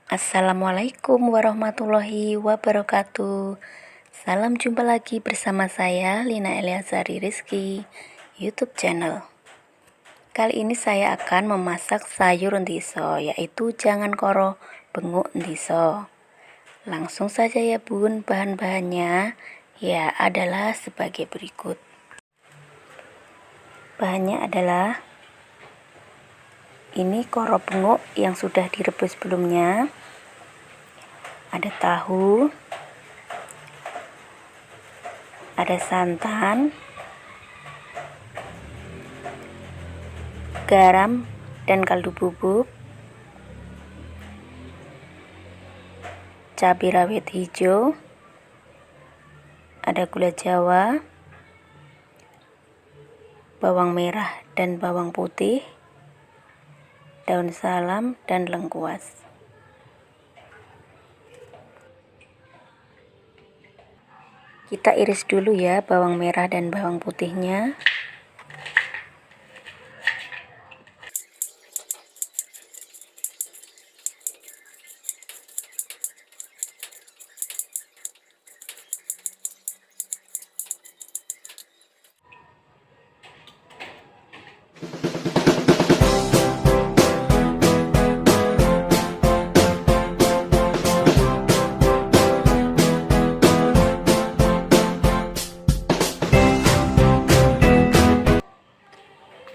Assalamualaikum warahmatullahi wabarakatuh. Salam jumpa lagi bersama saya Lina Eliazari Rizky, YouTube channel. Kali ini saya akan memasak sayur entiso, yaitu jangan koro benguk entiso. Langsung saja ya bun, bahan-bahannya ya adalah sebagai berikut. Bahannya adalah ini koro benguk yang sudah direbus sebelumnya, ada tahu, ada santan, garam dan kaldu bubuk, cabai rawit hijau, ada gula jawa, bawang merah dan bawang putih, daun salam dan lengkuas. Kita iris dulu ya bawang merah dan bawang putihnya.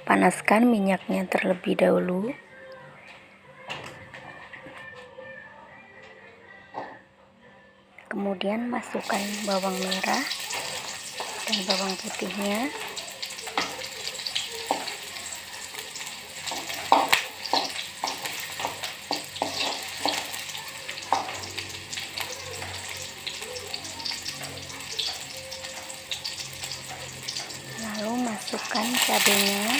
Panaskan minyaknya terlebih dahulu. Kemudian masukkan bawang merah dan bawang putihnya. Lalu masukkan cabenya.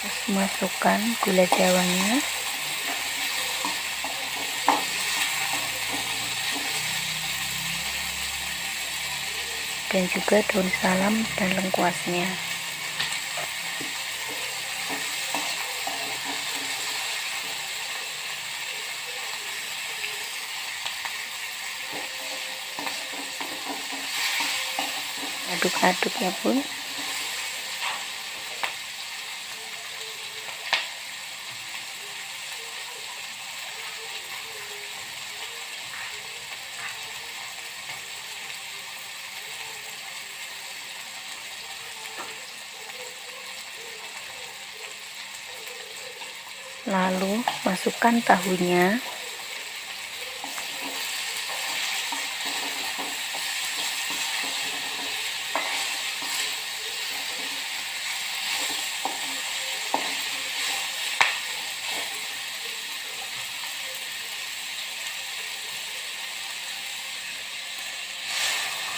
Terus masukkan gula jawanya. Dan juga daun salam dan lengkuasnya. Aduk-aduk ya bun. Lalu masukkan tahunya.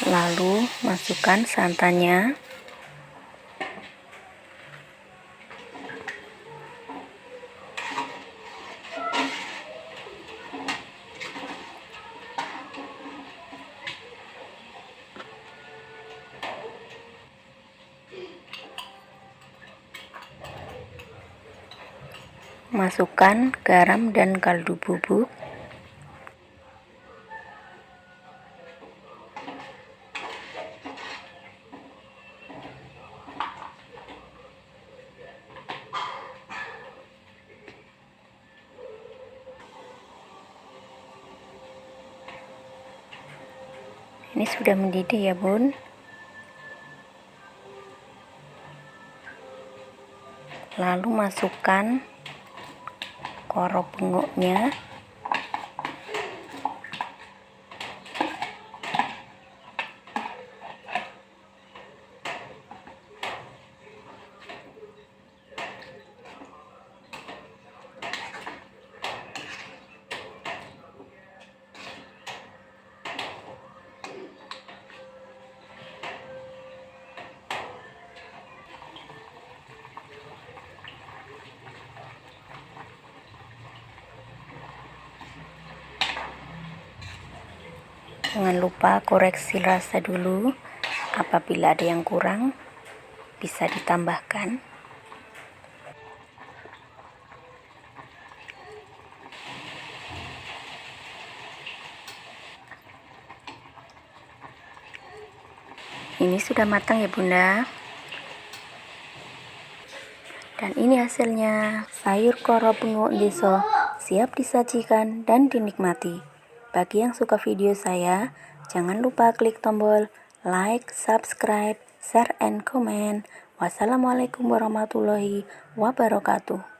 Lalu masukkan santannya. Masukkan garam dan kaldu bubuk. Ini sudah mendidih ya bun. Lalu masukkan koro benguknya. Jangan lupa koreksi rasa dulu. Apabila ada yang kurang, bisa ditambahkan. Ini sudah matang ya Bunda. Dan ini hasilnya, sayur koro bengok deso siap disajikan dan dinikmati. Bagi yang suka video saya, jangan lupa klik tombol like, subscribe, share, and comment. Wassalamualaikum warahmatullahi wabarakatuh.